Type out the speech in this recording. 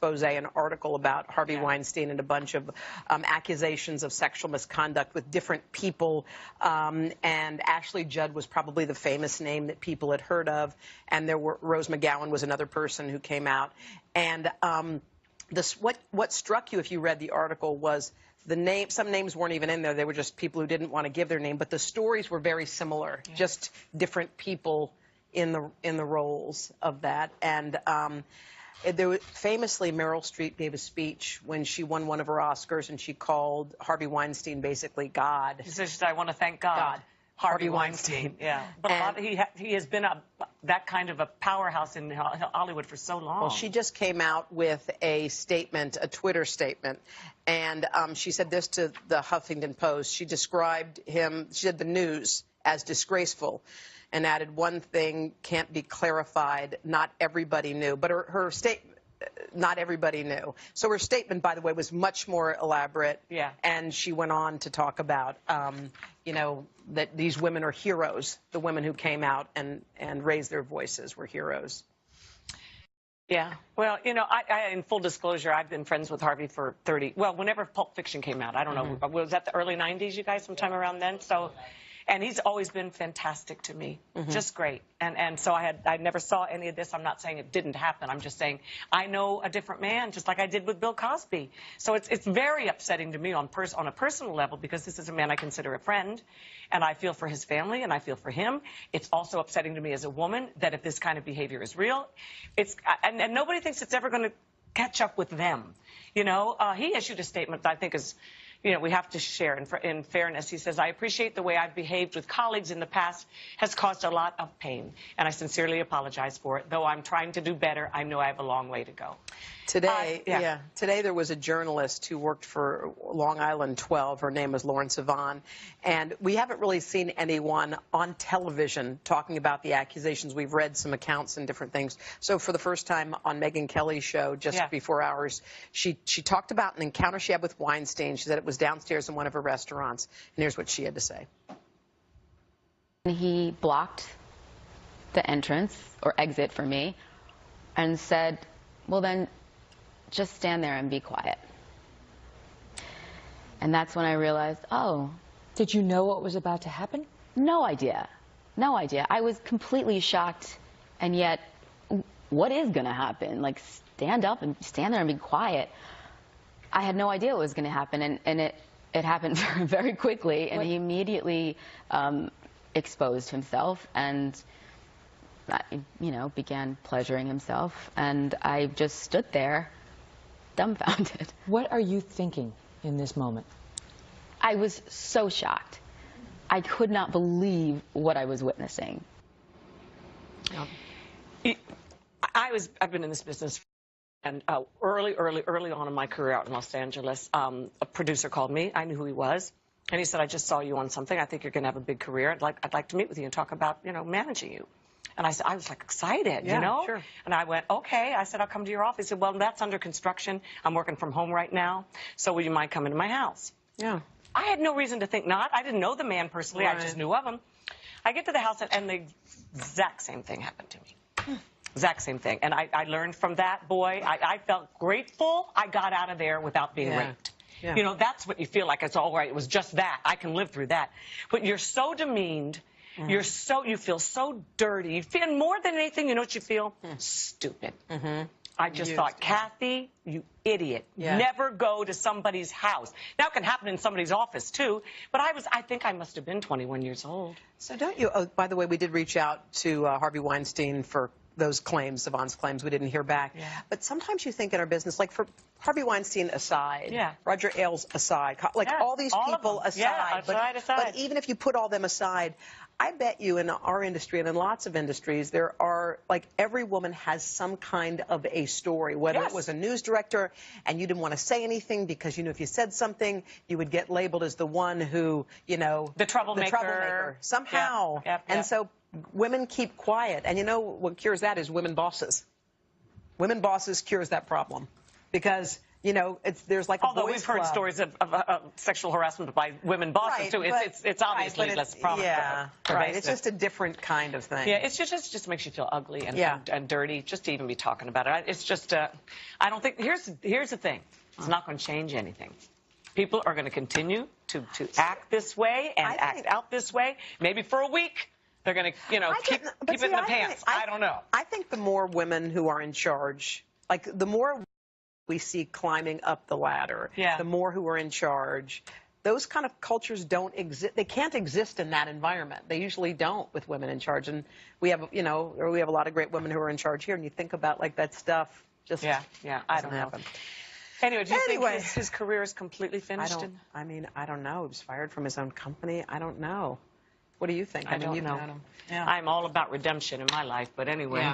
expose, an article about Harvey Weinstein and a bunch of accusations of sexual misconduct with different people. And Ashley Judd was probably the famous name that people had heard of. And there were Rose McGowan was another person who came out. And what struck you if you read the article was the name. Some names weren't even in there. They were just people who didn't want to give their name. But the stories were very similar, just different people in the roles of that. And famously, Meryl Streep gave a speech when she won one of her Oscars, and she called Harvey Weinstein basically God. She said, I want to thank God. Harvey Weinstein. Yeah. But he has been that kind of a powerhouse in Hollywood for so long. Well, she just came out with a statement, a Twitter statement, and she said this to the Huffington Post. She described him, she said the news, as disgraceful, and added one thing can't be clarified, not everybody knew. But her statement, not everybody knew. So her statement, by the way, was much more elaborate. Yeah. And she went on to talk about, you know, that these women are heroes. The women who came out and raised their voices were heroes. Yeah. Well, you know, in full disclosure, I've been friends with Harvey for whenever Pulp Fiction came out. I don't know. Was that the early 90s, you guys, sometime around then? So... And he's always been fantastic to me, just great. And so I never saw any of this. I'm not saying it didn't happen. I'm just saying I know a different man, just like I did with Bill Cosby. So it's very upsetting to me on a personal level, because this is a man I consider a friend, and I feel for his family and I feel for him. It's also upsetting to me as a woman that if this kind of behavior is real, and nobody thinks it's ever going to catch up with them. You know, he issued a statement that I think is, you know, we have to share in fairness. He says, I appreciate the way I've behaved with colleagues in the past has caused a lot of pain, and I sincerely apologize for it. Though I'm trying to do better, I know I have a long way to go. Today, today there was a journalist who worked for Long Island 12. Her name was Lauren Sivan, and we haven't really seen anyone on television talking about the accusations. We've read some accounts and different things. So for the first time on Megyn Kelly's show, just before ours, she talked about an encounter she had with Weinstein. She said it was downstairs in one of her restaurants, and here's what she had to say. He blocked the entrance or exit for me and said, well, then just stand there and be quiet. And that's when I realized, oh. Did you know what was about to happen? No idea. No idea. I was completely shocked, and yet, what is going to happen? Like, stand up and stand there and be quiet. I had no idea what was going to happen, and it happened very quickly, and he immediately exposed himself and, you know, began pleasuring himself, and I just stood there dumbfounded. What are you thinking in this moment? I was so shocked. I could not believe what I was witnessing. I've been in this business, and early on in my career out in Los Angeles, a producer called me. I knew who he was, and he said, I just saw you on something. I think you're going to have a big career. I'd like to meet with you and talk about, you know, managing you. And I was like excited, you know? Sure. And I went, okay. I said, I'll come to your office. He said, well, that's under construction. I'm working from home right now. So would you mind coming to my house? Yeah. I had no reason to think not. I didn't know the man personally. Right. I just knew of him. I get to the house, and the exact same thing happened to me. Exact same thing. And I learned from that boy. I felt grateful I got out of there without being raped. Yeah. You know, that's what you feel like. It's all right. It was just that. I can live through that. But you're so demeaned. You feel so dirty. You feel more than anything, you know what you feel? Stupid. I just thought, Kathy, you idiot. Never go to somebody's house. Now it can happen in somebody's office too, but I think I must have been 21 years old. So don't you, oh, by the way, we did reach out to Harvey Weinstein for those claims, Savant's claims. We didn't hear back. But sometimes you think in our business, like for Harvey Weinstein aside, Roger Ailes aside, like all these people aside, but even if you put all them aside, I bet you in our industry and in lots of industries, there are, like, every woman has some kind of a story, whether it was a news director and you didn't want to say anything because, you know, if you said something, you would get labeled as the one who, you know, the troublemaker. Somehow. And so women keep quiet. And you know what cures that is women bosses. Women bosses cures that problem. Because You know, there's like although a boys we've heard club. stories of sexual harassment by women bosses right, too. It's obviously less prominent. Yeah, right. It's just a different kind of thing. Yeah, it's just makes you feel ugly and dirty just to even be talking about it. It's just I don't think here's the thing. It's not going to change anything. People are going to continue to act this way and act out this way. Maybe for a week. They're going to, keep it in the pants. I don't know. I think the more women who are in charge, like the more we see climbing up the ladder, the more who are in charge, those kind of cultures don't exist. They can't exist in that environment. They usually don't with women in charge. And we have, we have a lot of great women who are in charge here. And you think about like that stuff just I don't know. Anyway, do you think his career is completely finished? I don't know. He was fired from his own company. I don't know. What do you think? I don't know. You've known him. I'm all about redemption in my life, but anyway.